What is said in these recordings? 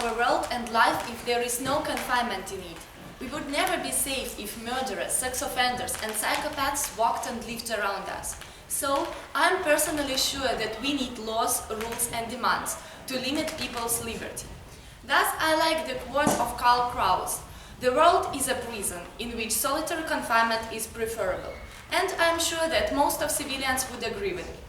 our world and life if there is no confinement in it. We would never be safe if murderers, sex offenders and psychopaths walked and lived around us. So, I'm personally sure that we need laws, rules and demands to limit people's liberty. Thus, I like the quote of Karl Kraus: "The world is a prison in which solitary confinement is preferable." And I'm sure that most of civilians would agree with me.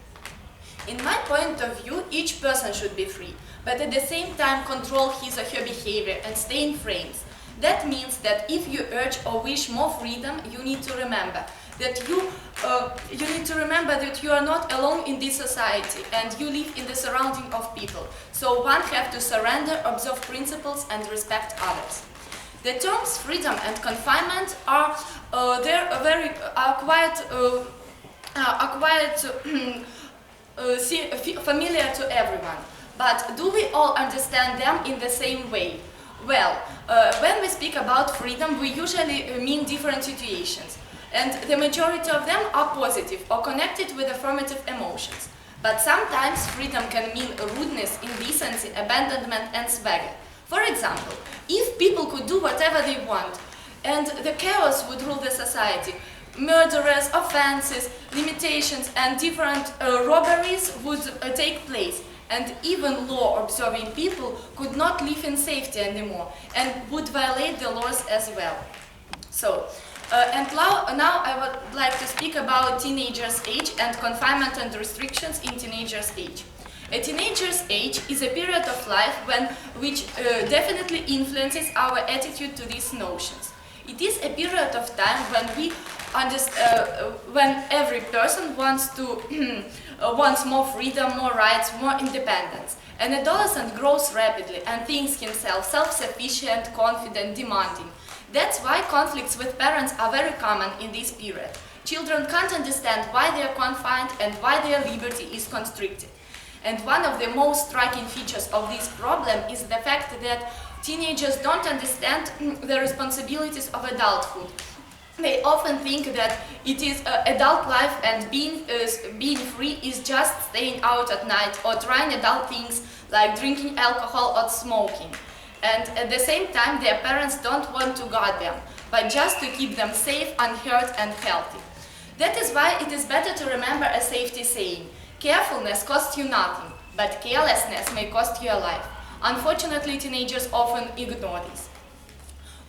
In my point of view, each person should be free, but at the same time control his or her behavior and stay in frames. That means that if you urge or wish more freedom, you need to remember that you are not alone in this society and you live in the surrounding of people. So one have to surrender, observe principles and respect others. The terms freedom and confinement are quite familiar to everyone. But do we all understand them in the same way? Well, when we speak about freedom, we usually mean different situations. And the majority of them are positive or connected with affirmative emotions. But sometimes freedom can mean rudeness, indecency, abandonment and swagger. For example, if people could do whatever they want and the chaos would rule the society, murderers, offenses, limitations and different robberies would take place. And even law-observing people could not live in safety anymore and would violate the laws as well. So, now I would like to speak about teenagers' age and confinement and restrictions in teenagers' age. A teenager's age is a period of life which definitely influences our attitude to these notions. It is a period of time when every person wants more freedom, more rights, more independence. An adolescent grows rapidly and thinks himself self-sufficient, confident, demanding. That's why conflicts with parents are very common in this period. Children can't understand why they are confined and why their liberty is constricted. And one of the most striking features of this problem is the fact that teenagers don't understand the responsibilities of adulthood. They often think that it is adult life and being free is just staying out at night or trying adult things like drinking alcohol or smoking. And at the same time, their parents don't want to guard them, but just to keep them safe, unhurt and healthy. That is why it is better to remember a safety saying: carefulness costs you nothing, but carelessness may cost you a life. Unfortunately, teenagers often ignore this.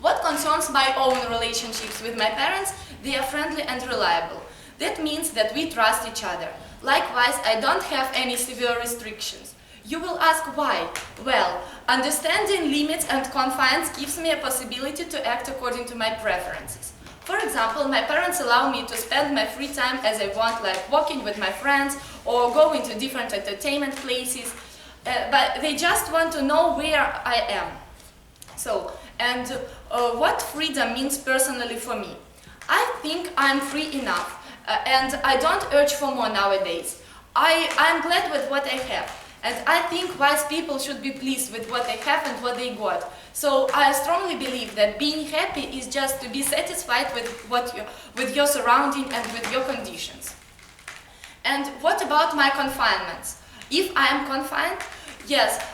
What concerns my own relationships with my parents, they are friendly and reliable. That means that we trust each other. Likewise, I don't have any severe restrictions. You will ask why? Well, understanding limits and confines gives me a possibility to act according to my preferences. For example, my parents allow me to spend my free time as I want, like walking with my friends or going to different entertainment places, but they just want to know where I am. So, what freedom means personally for me? I think I'm free enough, and I don't urge for more nowadays. I'm glad with what I have. And I think wise people should be pleased with what they have and what they got. So I strongly believe that being happy is just to be satisfied with your surrounding and with your conditions. And what about my confinements? If I am confined, yes,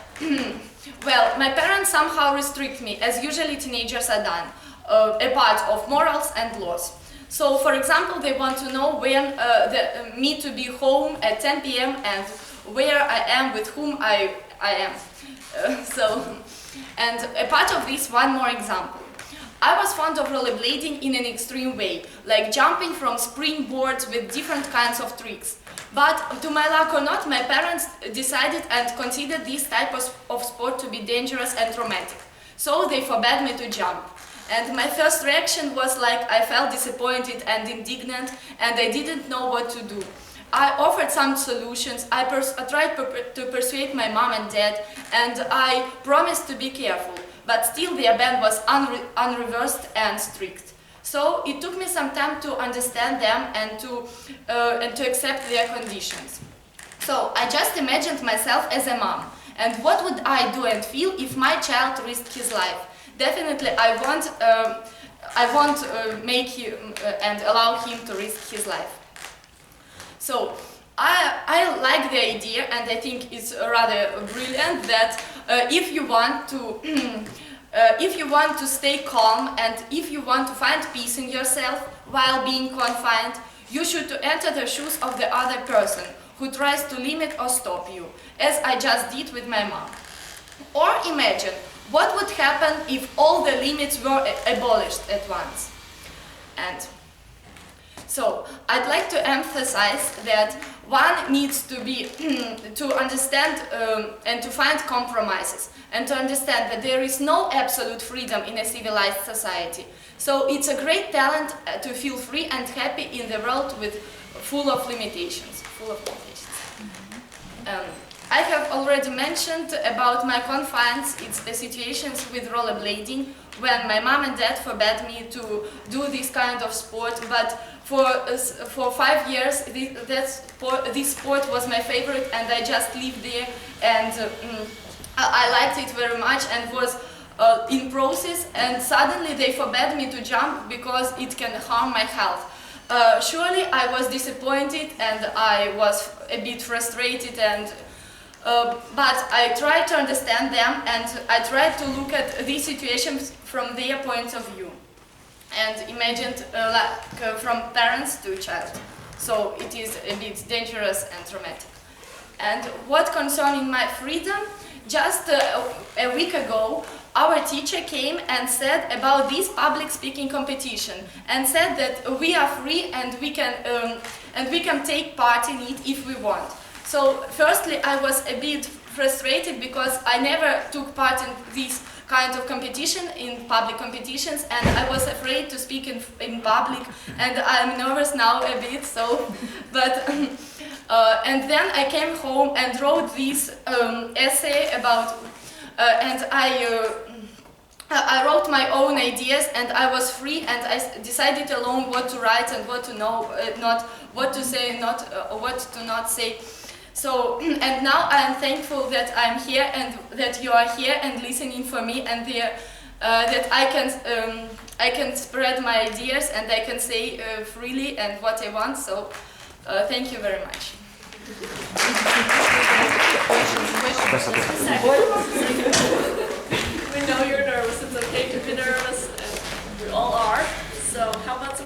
well, my parents somehow restrict me, as usually teenagers are done, a part of morals and laws. So, for example, they want to know when me to be home at 10 p.m. and where I am, with whom I am. And a part of this, one more example. I was fond of rollerblading in an extreme way, like jumping from springboards with different kinds of tricks. But to my luck or not, my parents decided and considered this type of sport to be dangerous and traumatic. So they forbade me to jump. And my first reaction was like I felt disappointed and indignant and I didn't know what to do. I offered some solutions, I tried to persuade my mom and dad, and I promised to be careful, but still their ban was unreversed and strict. So it took me some time to understand them and to accept their conditions. So I just imagined myself as a mom, and what would I do and feel if my child risked his life? Definitely I won't make him and allow him to risk his life. So I like the idea, and I think it's rather brilliant that if you want to if you want to stay calm and if you want to find peace in yourself while being confined, you should enter the shoes of the other person who tries to limit or stop you, as I just did with my mom. Or imagine what would happen if all the limits were abolished at once. And so I'd like to emphasize that one needs to be to understand and to find compromises and to understand that there is no absolute freedom in a civilized society. So it's a great talent to feel free and happy in the world with full of limitations. I have already mentioned about my confines. It's the situations with rollerblading when my mom and dad forbade me to do this kind of sport, but for 5 years this sport was my favorite and I just lived there and I liked it very much and was in process, and suddenly they forbade me to jump because it can harm my health. Surely I was disappointed and I was a bit frustrated, and but I tried to understand them and I tried to look at these situations from their point of view and imagined from parents to child. So it is a bit dangerous and traumatic. And what concerning my freedom, just a week ago our teacher came and said about this public speaking competition and said that we are free and we can take part in it if we want. So firstly I was a bit frustrated because I never took part in this kind of competition, in public competitions, and I was afraid to speak in public and I'm nervous now a bit, so but and then I came home and wrote this essay about and I wrote my own ideas and I was free and I decided alone what to write and what to know, not what to say, not what to not say. So, and now I am thankful that I'm here and that you are here and listening for me and that I can spread my ideas and I can say freely and what I want. So, thank you very much.